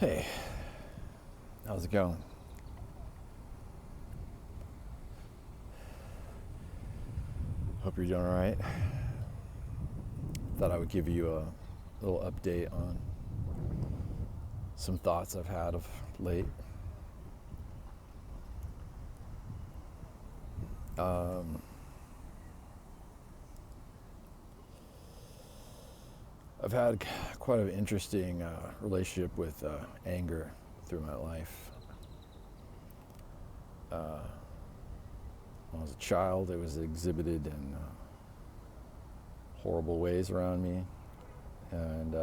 Hey, how's it going? Hope you're doing all right. Thought I would give you a little update on some thoughts I've had of late. Um, I've had quite an interesting relationship with anger through my life. When I was a child, it was exhibited in horrible ways around me, and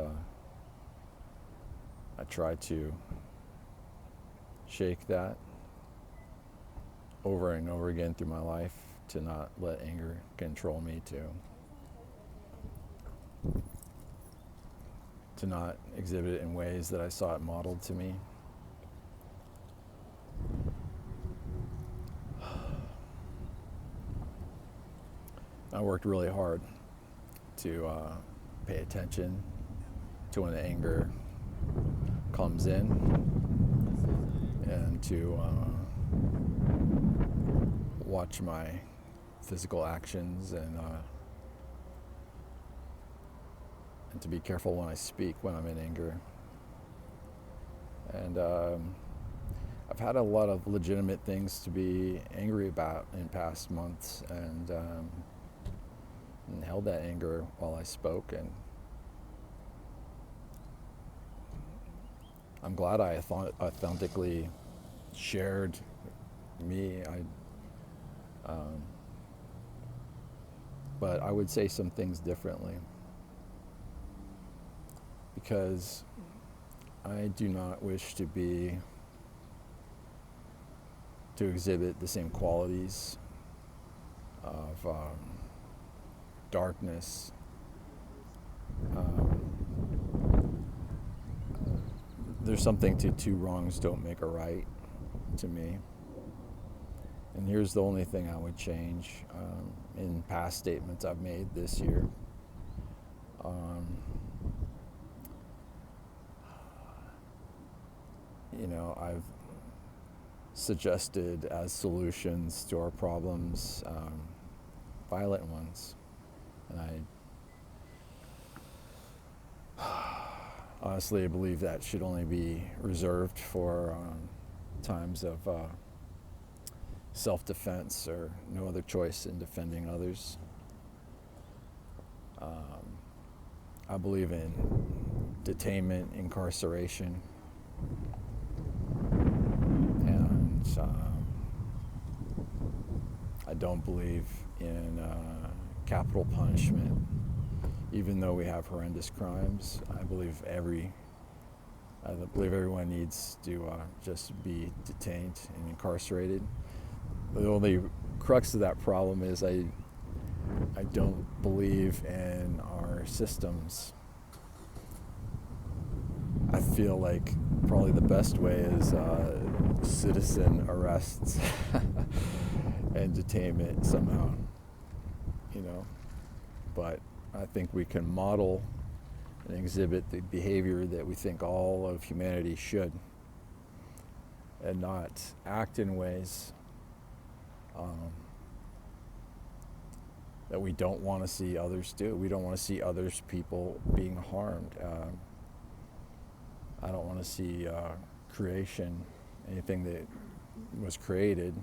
I tried to shake that over and over again through my life to not let anger control me, to not exhibit it in ways that I saw it modeled to me. I worked really hard to pay attention to when the anger comes in and to watch my physical actions and to be careful when I speak when I'm in anger. And I've had a lot of legitimate things to be angry about in past months, and held that anger while I spoke. And I'm glad I authentically shared me. But I would say some things differently because I do not wish to exhibit the same qualities of darkness. There's something to two wrongs don't make a right to me. And here's the only thing I would change in past statements I've made this year. I've suggested as solutions to our problems violent ones. And I honestly believe that should only be reserved for times of self-defense or no other choice in defending others. I believe in detainment, incarceration, and I don't believe in capital punishment. Even though we have horrendous crimes, I believe everyone needs to just be detained and incarcerated. The only crux of that problem is I don't believe in our systems. I feel like probably the best way is citizen arrests and detainment somehow, But I think we can model and exhibit the behavior that we think all of humanity should, and not act in ways that we don't want to see others do. We don't want to see others people being harmed. I don't want to see creation, anything that was created,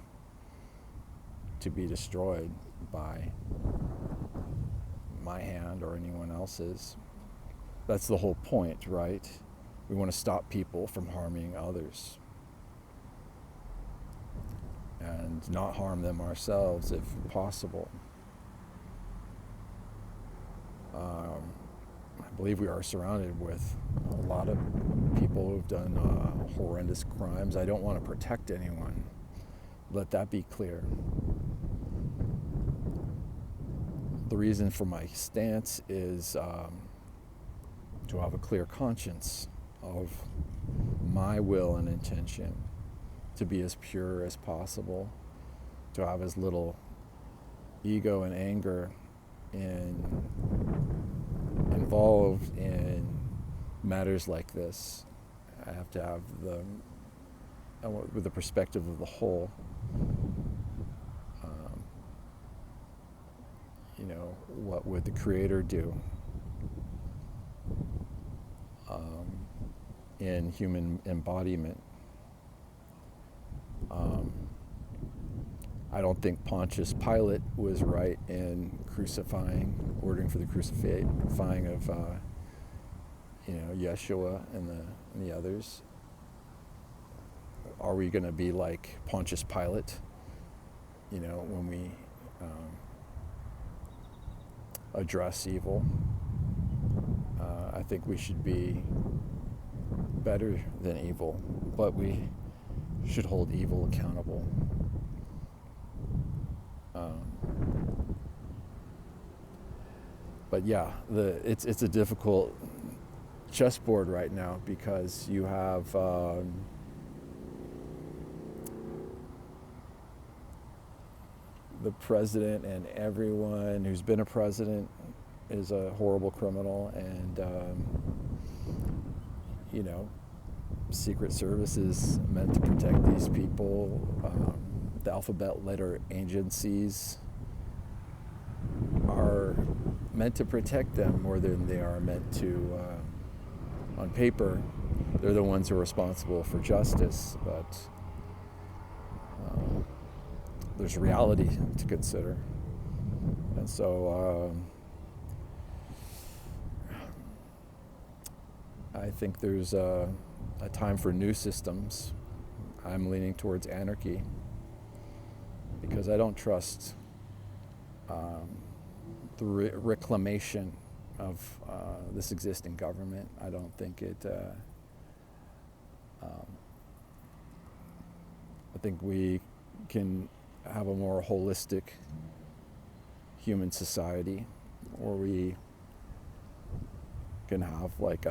to be destroyed by my hand or anyone else's. That's the whole point, right? We want to stop people from harming others and not harm them ourselves if possible. I believe we are surrounded with a lot of people who've done horrendous crimes. I don't want to protect anyone. Let that be clear. The reason for my stance is to have a clear conscience of my will and intention, to be as pure as possible, to have as little ego and anger involved in matters like this, I have to have with the perspective of the whole. What would the Creator do in human embodiment? I don't think Pontius Pilate was right in ordering for the crucifying of, Yeshua and the others. Are we going to be like Pontius Pilate, when we address evil? I think we should be better than evil, but we should hold evil accountable. But yeah, it's a difficult chessboard right now, because you have the president, and everyone who's been a president is a horrible criminal, and Secret Service is meant to protect these people. The alphabet letter agencies are meant to protect them more than they are meant to. On paper, they're the ones who are responsible for justice, but there's reality to consider. And so I think there's a time for new systems. I'm leaning towards anarchy, because I don't trust the reclamation of this existing government. I don't think it. I think we can have a more holistic human society, where we can have like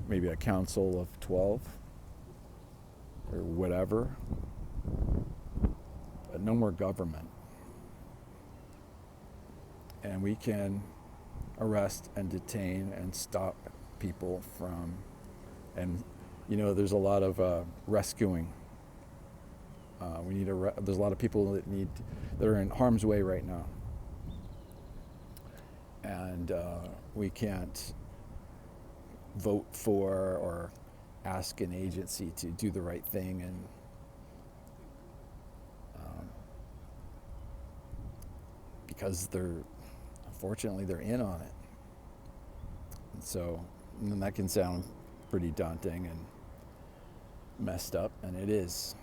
maybe a council of 12 or whatever, but no more government. And we can arrest and detain and stop people from, and there's a lot of rescuing. There's a lot of people that are in harm's way right now, and we can't vote for or ask an agency to do the right thing, and because unfortunately they're in on it. And so, and that can sound pretty daunting and messed up, and it is.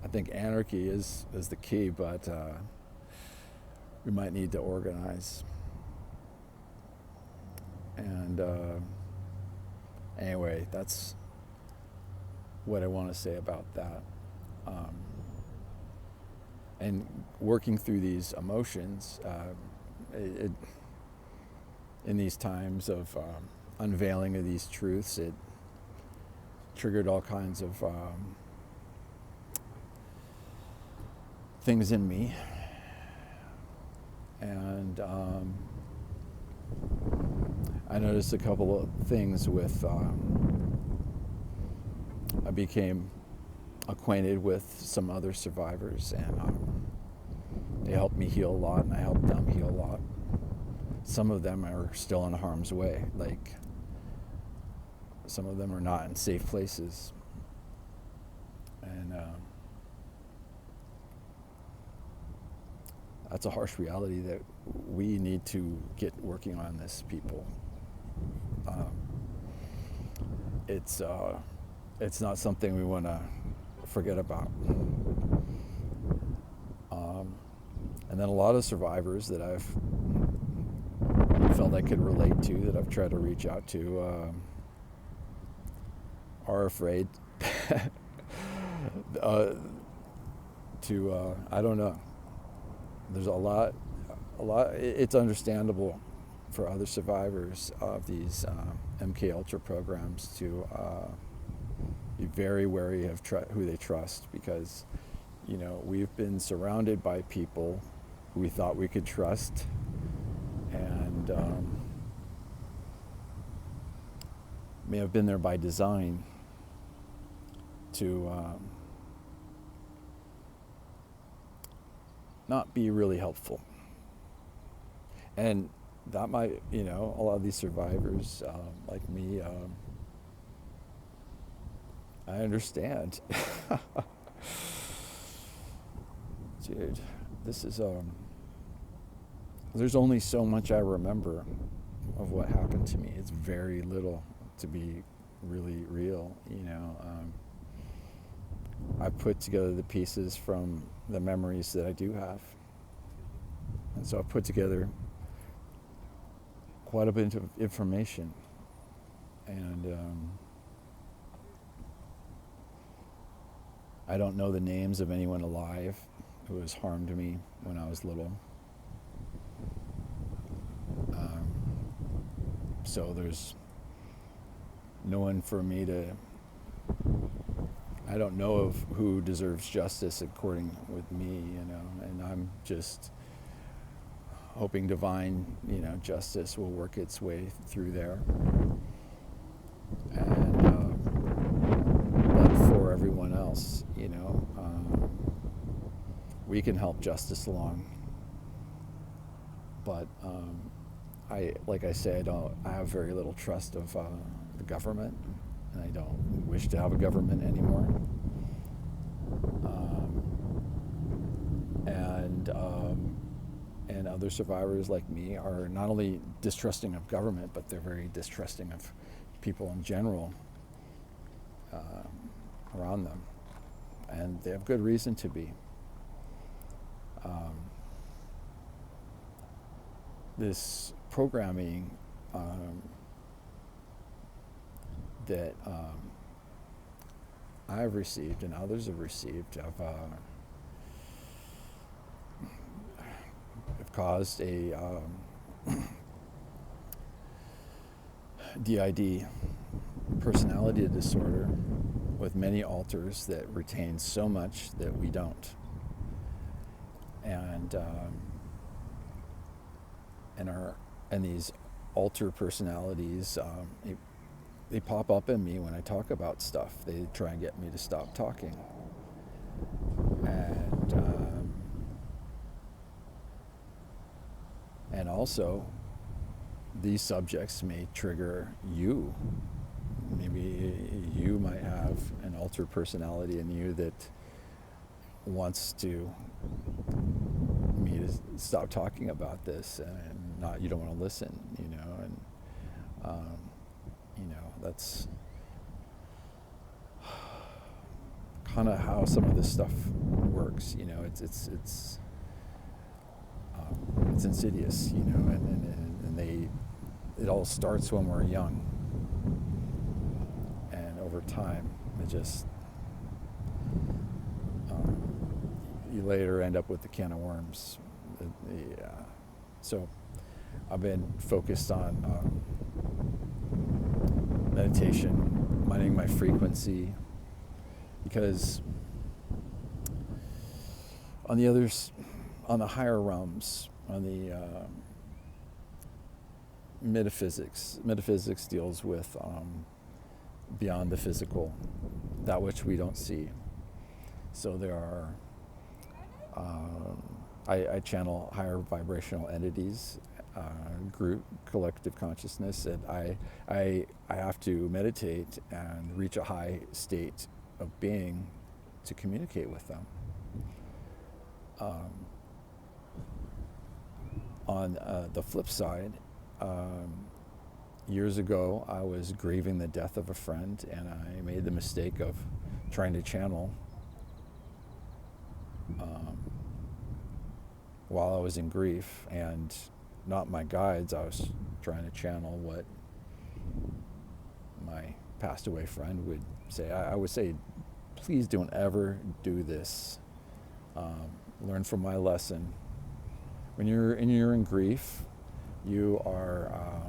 I think anarchy is the key, but we might need to organize. And anyway, that's what I want to say about that. And working through these emotions, in these times of unveiling of these truths, it triggered all kinds of things in me. And I noticed a couple of things with, I became acquainted with some other survivors, and they helped me heal a lot, and I helped them heal a lot. Some of them are still in harm's way, like some of them are not in safe places. And that's a harsh reality that we need to get working on this, people. It's not something we want to forget about. And then a lot of survivors that I've felt I could relate to, that I've tried to reach out to, are afraid to, I don't know. There's a lot, it's understandable for other survivors of these MK Ultra programs to be very wary of who they trust, because, we've been surrounded by people who we thought we could trust, and and may have been there by design to not be really helpful. And that might, a lot of these survivors, like me, I understand. Dude, this is, there's only so much I remember of what happened to me. It's very little to be really real, I put together the pieces from the memories that I do have. And so I put together quite a bit of information. And I don't know the names of anyone alive who has harmed me when I was little. So there's no one for me to, I don't know of who deserves justice according with me, and I'm just hoping divine, justice will work its way through there. And, but for everyone else, we can help justice along. But like I say, I have very little trust of the government, and I don't wish to have a government anymore. And other survivors like me are not only distrusting of government, but they're very distrusting of people in general around them, and they have good reason to be. This programming that I've received and others have received have caused a DID, personality disorder, with many alters that retain so much that we don't. And these alter personalities, they pop up in me when I talk about stuff. They try and get me to stop talking. And also, these subjects may trigger you. Maybe you might have an altered personality in you that wants to me to stop talking about this, and you don't want to listen, and that's kind of how some of this stuff works. It's insidious, and it all starts when we're young, and over time it just you later end up with the can of worms. So I've been focused on meditation, minding my frequency, because on the higher realms, on the metaphysics deals with beyond the physical, that which we don't see. So there are, I channel higher vibrational entities, group, collective consciousness, and I have to meditate and reach a high state of being to communicate with them. On the flip side, years ago I was grieving the death of a friend, and I made the mistake of trying to channel while I was in grief, and not my guides. I was trying to channel what my passed away friend would say. I would say, please don't ever do this. Learn from my lesson. When you're in grief, you are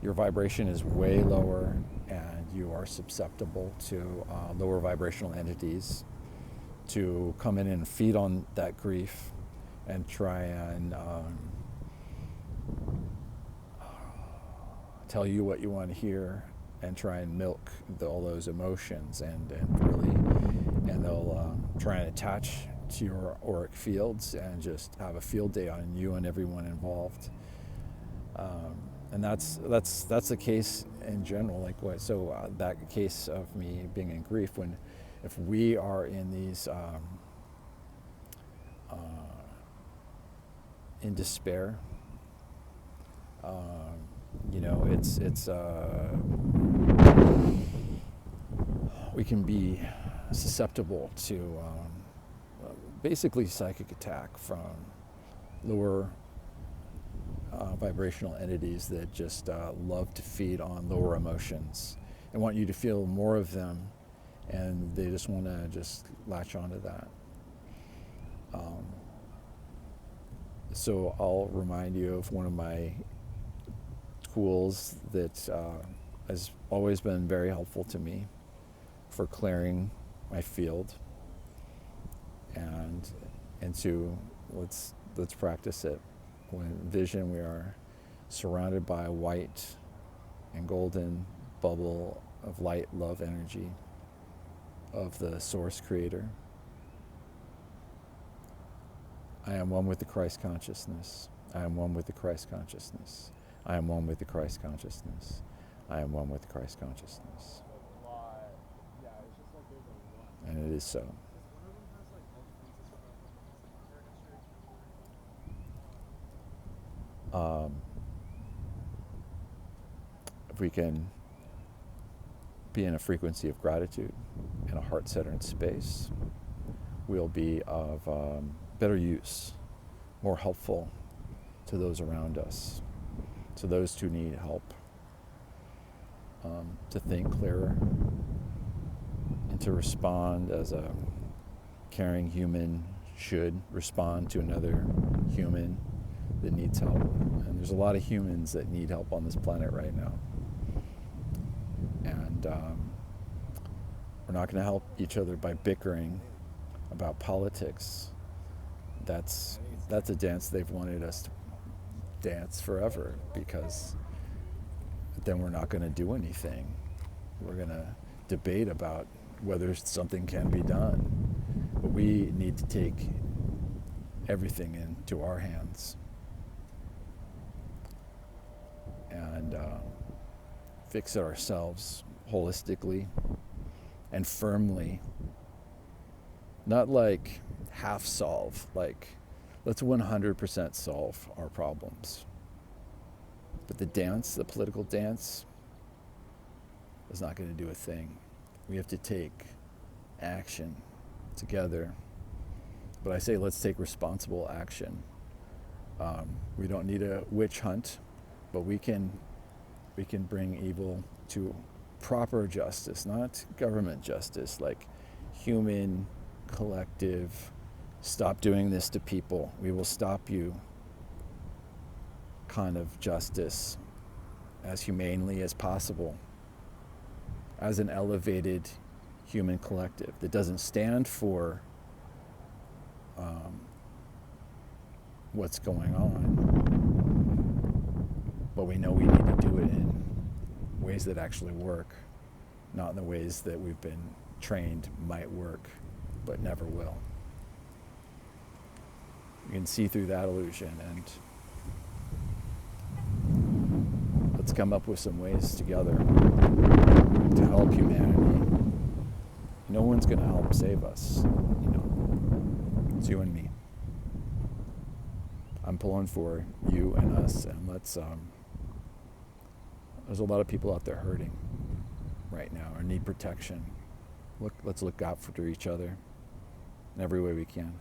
your vibration is way lower, and you are susceptible to lower vibrational entities to come in and feed on that grief and try and tell you what you want to hear and try and milk all those emotions and really, and they'll try and attach to your auric fields and just have a field day on you and everyone involved. And that's the case in general. Like what? So that case of me being in grief, if we are in these in despair, it's we can be susceptible to basically psychic attack from lower vibrational entities that just love to feed on lower emotions and want you to feel more of them, and they just want to just latch onto that. So I'll remind you of one of my tools that has always been very helpful to me for clearing my field, and to let's practice it. When vision, we are surrounded by a white and golden bubble of light, love, energy of the Source Creator. I am one with the Christ consciousness. I am one with the Christ consciousness. I am one with the Christ consciousness. I am one with the Christ consciousness. And it is so. If we can be in a frequency of gratitude in a heart-centered space, we'll be of better use, more helpful to those around us, to those who need help, to think clearer, and to respond as a caring human should respond to another human that needs help. And there's a lot of humans that need help on this planet right now. And we're not going to help each other by bickering about politics. That's a dance they've wanted us to dance forever, because then we're not going to do anything. We're going to debate about whether something can be done. But we need to take everything into our hands and fix it ourselves holistically and firmly. Not like half solve, like let's 100% solve our problems. But the dance, the political dance, is not going to do a thing. We have to take action together. But I say let's take responsible action. We don't need a witch hunt, but we can bring evil to proper justice, not government justice, like human, collective, stop doing this to people, we will stop you kind of justice, as humanely as possible, as an elevated human collective that doesn't stand for what's going on, but we know we need to do it in ways that actually work, not in the ways that we've been trained might work but never will. You can see through that illusion, and let's come up with some ways together to help humanity. No one's going to help save us, it's you and me. I'm pulling for you and us, and let's there's a lot of people out there hurting right now or need protection. Let's look out for each other in every way we can.